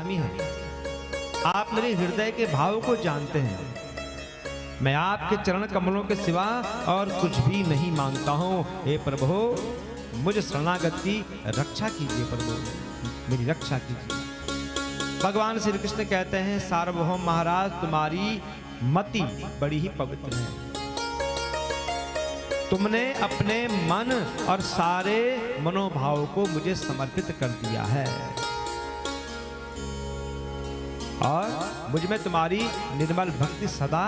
अंतर्यामी हैं। आप मेरे हृदय के भाव को जानते हैं। मैं आपके चरण कमलों के सिवा और कुछ भी नहीं मांगता हूं। हे प्रभु, मुझ शरणागत की रक्षा कीजिए। प्रभु, मेरी रक्षा कीजिए। भगवान श्री कृष्ण कहते हैं, सार्वभौम महाराज, तुम्हारी मति बड़ी ही पवित्र है। तुमने अपने मन और सारे मनोभाव को मुझे समर्पित कर दिया है और मुझ में तुम्हारी निर्मल भक्ति सदा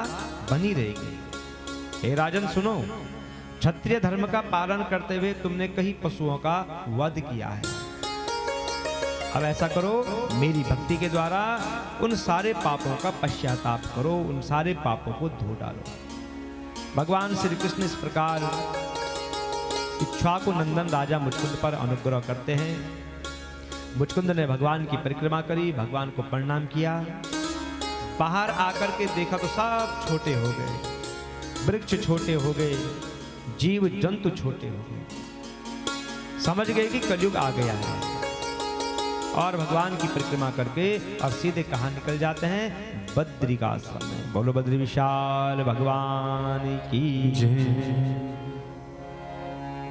बनी रहेगी। हे राजन सुनो, क्षत्रिय धर्म का पालन करते हुए तुमने कई पशुओं का वध किया है। अब ऐसा करो, मेरी भक्ति के द्वारा उन सारे पापों का पश्चाताप करो, उन सारे पापों को धो डालो। भगवान श्री कृष्ण इस प्रकार इक्ष्वाकु नंदन राजा मुचकुंद पर अनुग्रह करते हैं। मुचकुंद ने भगवान की परिक्रमा करी, भगवान को प्रणाम किया। बाहर आकर के देखा तो सब छोटे हो गए, वृक्ष छोटे हो गए, जीव जंतु छोटे हो गए। समझ गए कि कलयुग आ गया है और भगवान की परिक्रमा करके और सीधे कहां निकल जाते हैं, बद्रिकाश्रम में। बोलो बद्री विशाल भगवान की जय।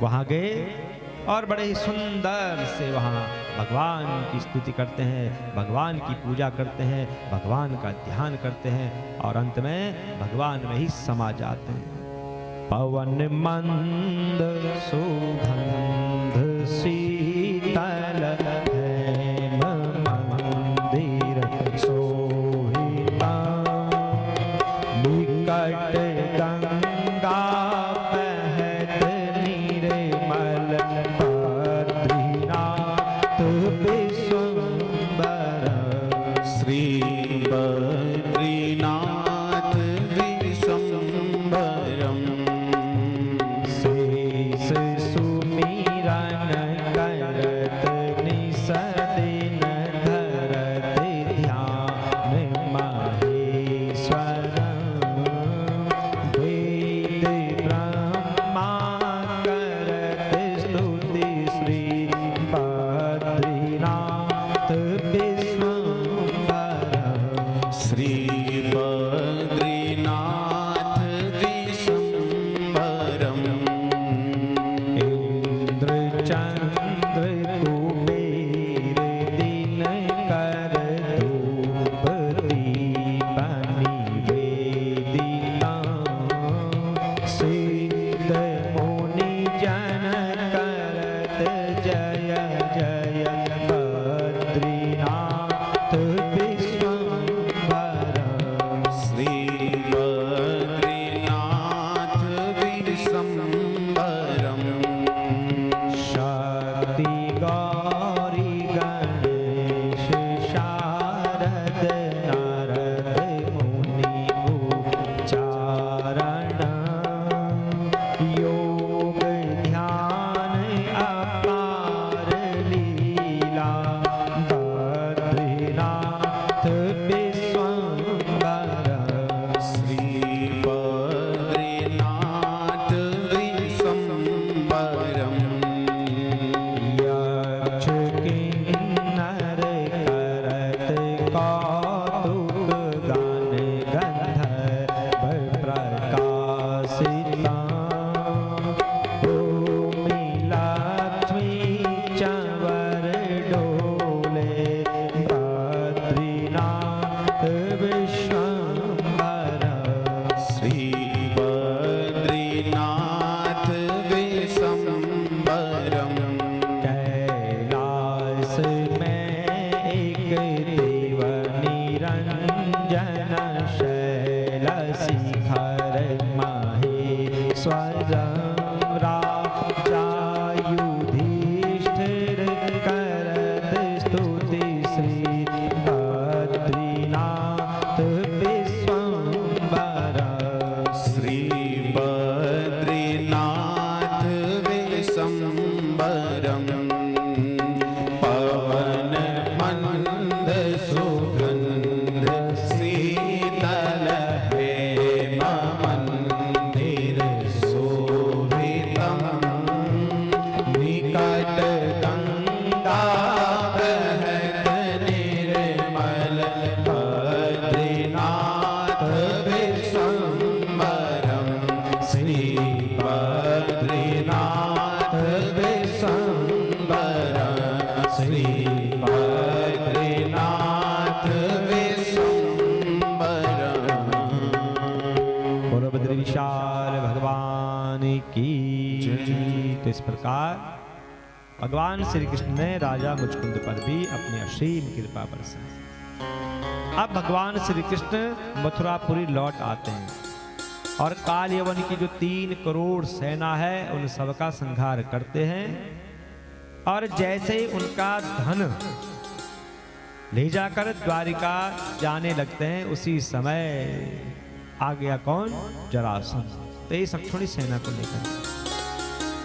वहां गए और बड़े ही सुंदर से वहां भगवान की स्तुति करते हैं, भगवान की पूजा करते हैं, भगवान का ध्यान करते हैं और अंत में भगवान में ही समा जाते हैं। पवन मंद सुगंध शीतल हेम मंदिर सोहिता, निकट गंगा बहत निर्मल, बद्रीनाथ विश्वम्भर। श्री बद्रीनाथ विश्वम्भरम्, शेष सुमिरन करत निस दिन, धरत ध्यान महेश्वरम्, वेद ब्रह्मा करत स्तुति, श्री बद्रीनाथ विश्वम्भरम्। श्री बद्रीनाथ विश्वम्भरम्, इंद्र चंद्र कुबेर दिनकर, धूप दीप निवेदिता, सिद्ध मुनि जन करत जय जय, बद्रीनाथ विश्वम्भरम्। श्री बद्रीनाथ विश्वम्भरम्, शक्ति गौरी गणेश शारद नारद मुनि उच्चारण, योग ध्यान अपार लीला, बद्रीनाथ विश्वम्भरम्। श्री बद्रीनाथ विश्वम्भरम्, यक्ष किन्नर करत कौतुक गान, गंधर्व प्रकाशिता, भूमि लक्ष्मी चंवर डोले, बद्रीनाथ विश्वम्भरम्। श्री बद्रीनाथ विश्वम्भरम्, कैलाश में एक देव निरंजन, शैल शिखर महेश्वरम्, राजा युधिष्ठिर करत स्तुति, श्री बद्रीनाथ विश्वम्भरम्। श्री बद्रीनाथ विश्वम्भरम्, पवन मंद की जय। तो इस प्रकार भगवान श्री कृष्ण ने राजा मुचकुंद पर भी अपनी असीम कृपा बरसाई। अब भगवान श्री कृष्ण मथुरापुरी लौट आते हैं और काल यवन की जो 3 करोड़ सेना है उन सबका संहार करते हैं। और जैसे ही उनका धन ले जाकर द्वारिका जाने लगते हैं, उसी समय आ गया कौन? जरासंध। तेज अक्षोणी सेना को लेकर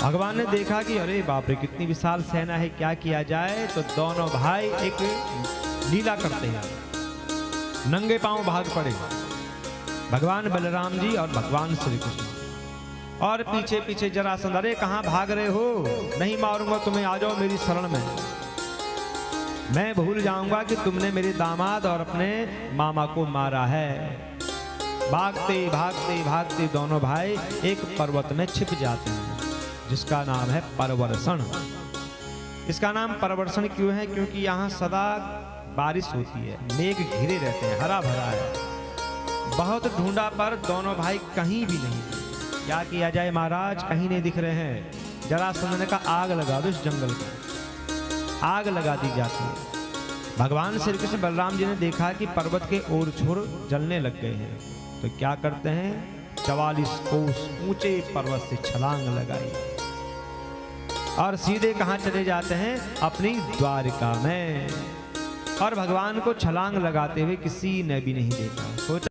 भगवान ने देखा कि अरे बाप रे, कितनी विशाल सेना है, क्या किया जाए। तो दोनों भाई एक लीला करते हैं, नंगे पांव भाग पड़े, भगवान बलराम जी और भगवान श्री कृष्ण। और पीछे पीछे जरासंध, अरे कहां भाग रहे हो, नहीं मारूंगा तुम्हें, आ जाओ मेरी शरण में। मैं भूल जाऊंगा कि तुमने मेरे दामाद और अपने मामा को मारा है। भागते भागते भागते दोनों भाई एक पर्वत में छिप जाते हैं, जिसका नाम है परवर्षण। इसका नाम परवर्षण क्यों है? क्योंकि यहाँ सदा बारिश होती है, मेघ घिरे रहते हैं, हरा भरा है। बहुत ढूंढा पर दोनों भाई कहीं भी नहीं। क्या किया जाए महाराज, कहीं नहीं दिख रहे हैं। जरासंध ने कहा आग लगा दो इस जंगल को। आग लगा दी जाती है। भगवान श्री कृष्ण बलराम जी ने देखा कि पर्वत के ओर छोर जलने लग गए हैं, तो क्या करते हैं, 44 कोस ऊंचे पर्वत से छलांग लगाई और सीधे कहां चले जाते हैं, अपनी द्वारिका में। और भगवान को छलांग लगाते हुए किसी ने भी नहीं देखा। सोचा